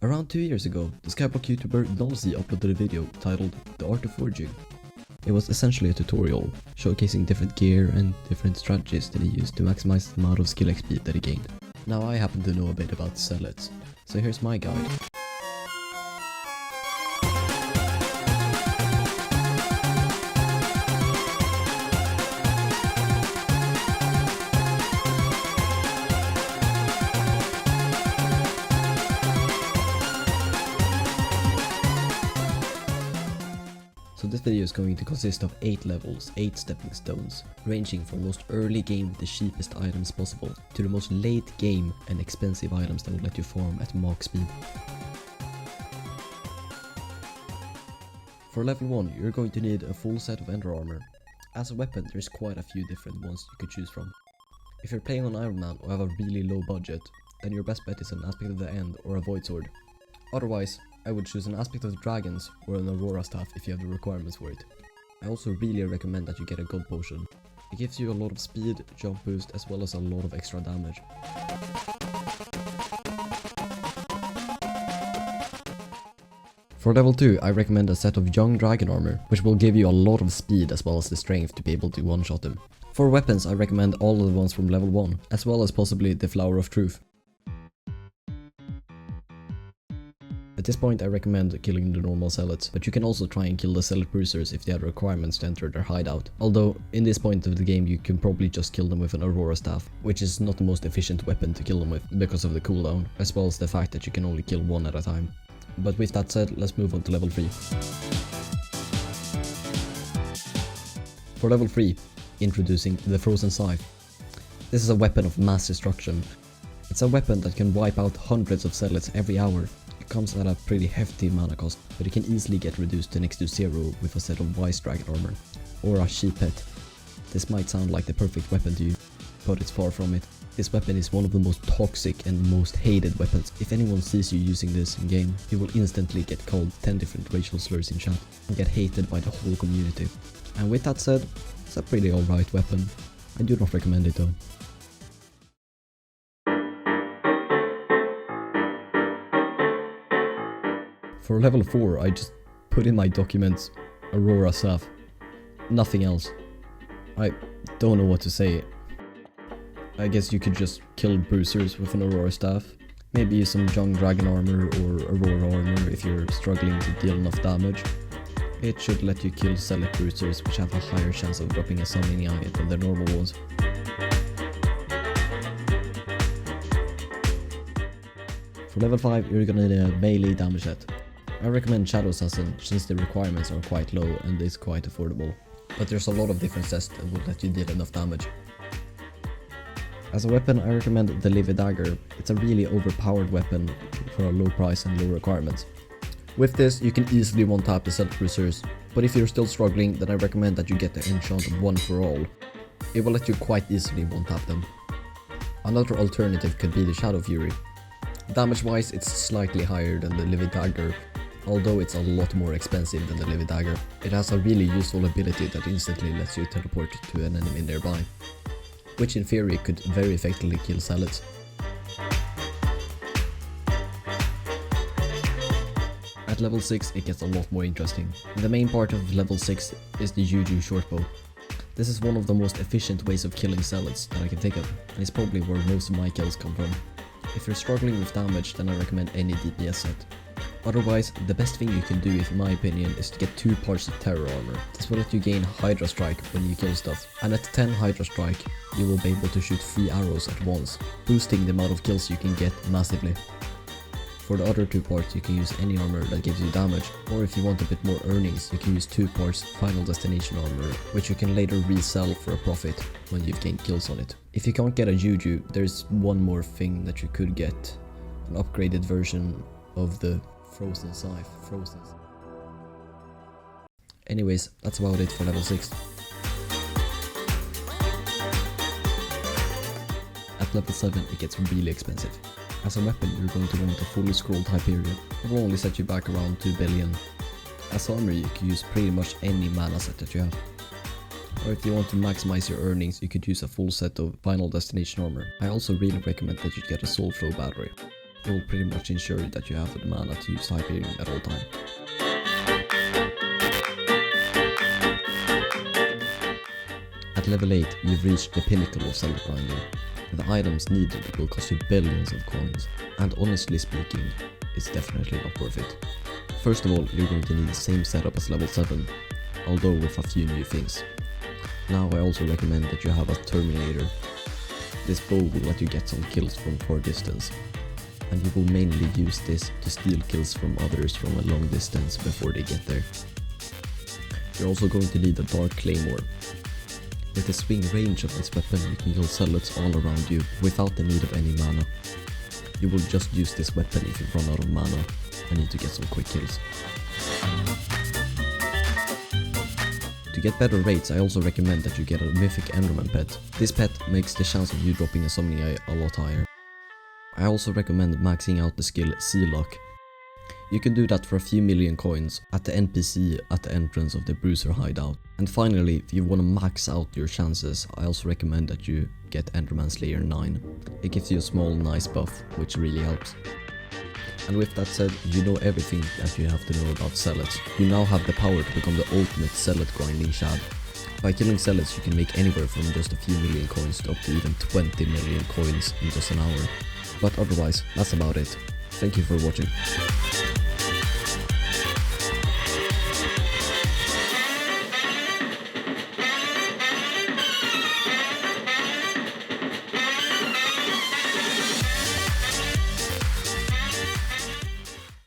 Around 2 years ago, the Skyblock YouTuber Nullzee uploaded a video titled The Art of Forging. It was essentially a tutorial, showcasing different gear and different strategies that he used to maximize the amount of skill XP that he gained. Now I happen to know a bit about Zealots, so here's my guide. So this video is going to consist of 8 levels, 8 stepping stones, ranging from most early game with the cheapest items possible, to the most late game and expensive items that will let you farm at Mach speed. For level 1, you're going to need a full set of ender armor. As a weapon, there's quite a few different ones you could choose from. If you're playing on Iron Man or have a really low budget, then your best bet is an Aspect of the End or a Void Sword. Otherwise, I would choose an Aspect of the Dragons or an Aurora Staff if you have the requirements for it. I also really recommend that you get a God Potion. It gives you a lot of speed, jump boost, as well as a lot of extra damage. For level 2, I recommend a set of Young Dragon Armor, which will give you a lot of speed as well as the strength to be able to one-shot them. For weapons, I recommend all of the ones from level 1, as well as possibly the Flower of Truth. At this point I recommend killing the normal Zealots, but you can also try and kill the Zealot Bruisers if they have requirements to enter their hideout. Although, in this point of the game you can probably just kill them with an Aurora Staff, which is not the most efficient weapon to kill them with because of the cooldown, as well as the fact that you can only kill one at a time. But with that said, let's move on to level 3. For level 3, introducing the Frozen Scythe. This is a weapon of mass destruction. It's a weapon that can wipe out hundreds of Zealots every hour. Comes at a pretty hefty mana cost, but it can easily get reduced to next to 0 with a set of Wise Dragon Armor, or a Sheep Pet. This might sound like the perfect weapon to you, but it's far from it. This weapon is one of the most toxic and most hated weapons. If anyone sees you using this in game, you will instantly get called 10 different racial slurs in chat, and get hated by the whole community. And with that said, it's a pretty alright weapon. I do not recommend it though. For level 4, I just put in my documents Aurora Staff. Nothing else. I don't know what to say. I guess you could just kill bruisers with an Aurora Staff. Maybe use some Young Dragon Armor or Aurora Armor if you're struggling to deal enough damage. It should let you kill Zealot Bruisers, which have a higher chance of dropping a summoning eye than the normal ones. For level 5, you're gonna need a melee damage set. I recommend Shadow Assassin since the requirements are quite low and it's quite affordable, but there's a lot of different sets that will let you deal enough damage. As a weapon, I recommend the Livy Dagger. It's a really overpowered weapon for a low price and low requirements. With this, you can easily one-tap the Zealot Bruisers, but if you're still struggling, then I recommend that you get the enchant of One for All. It will let you quite easily one-tap them. Another alternative could be the Shadow Fury. Damage-wise, it's slightly higher than the Livy Dagger, although it's a lot more expensive than the Livy Dagger. It has a really useful ability that instantly lets you teleport to an enemy nearby, which in theory could very effectively kill Zealots. At level 6 it gets a lot more interesting. The main part of level 6 is the Juju Shortbow. This is one of the most efficient ways of killing Zealots that I can think of, and it's probably where most of my kills come from. If you're struggling with damage, then I recommend any DPS set. Otherwise, the best thing you can do, in my opinion, is to get 2 parts of Terror Armor. This will let you gain Hydra Strike when you kill stuff, and at 10 Hydra Strike, you will be able to shoot 3 arrows at once, boosting the amount of kills you can get massively. For the other 2 parts, you can use any armor that gives you damage, or if you want a bit more earnings, you can use 2 parts Final Destination Armor, which you can later resell for a profit when you've gained kills on it. If you can't get a Juju, there's one more thing that you could get, an upgraded version of the Frozen Scythe. Anyways, that's about it for level 6. At level 7 it gets really expensive. As a weapon you're going to want a fully scrolled Hyperion. It will only set you back around 2 billion. As armor you can use pretty much any mana set that you have. Or if you want to maximize your earnings you could use a full set of Final Destination armor. I also really recommend that you get a Soul Flow battery. It will pretty much ensure that you have the mana to use Hyperion at all time. At level 8, you've reached the pinnacle of Zealot grinding. The items needed will cost you billions of coins, and honestly speaking, it's definitely not worth it. First of all, you're going to need the same setup as level 7, although with a few new things. Now I also recommend that you have a Terminator. This bow will let you get some kills from far distance, and you will mainly use this to steal kills from others from a long distance before they get there. You're also going to need a Dark Claymore. With the swing range of this weapon, you can kill Zealots all around you without the need of any mana. You will just use this weapon if you run out of mana and need to get some quick kills. To get better rates, I also recommend that you get a mythic Enderman pet. This pet makes the chance of you dropping a summoning eye a lot higher. I also recommend maxing out the skill Zealots. You can do that for a few million coins at the NPC at the entrance of the Bruiser hideout. And finally, if you want to max out your chances, I also recommend that you get Enderman Slayer 9. It gives you a small nice buff, which really helps. And with that said, you know everything that you have to know about Zealots. You now have the power to become the ultimate Zealot grinding shad. By killing Zealots, you can make anywhere from just a few million coins to up to even 20 million coins in just an hour. But otherwise, that's about it. Thank you for watching.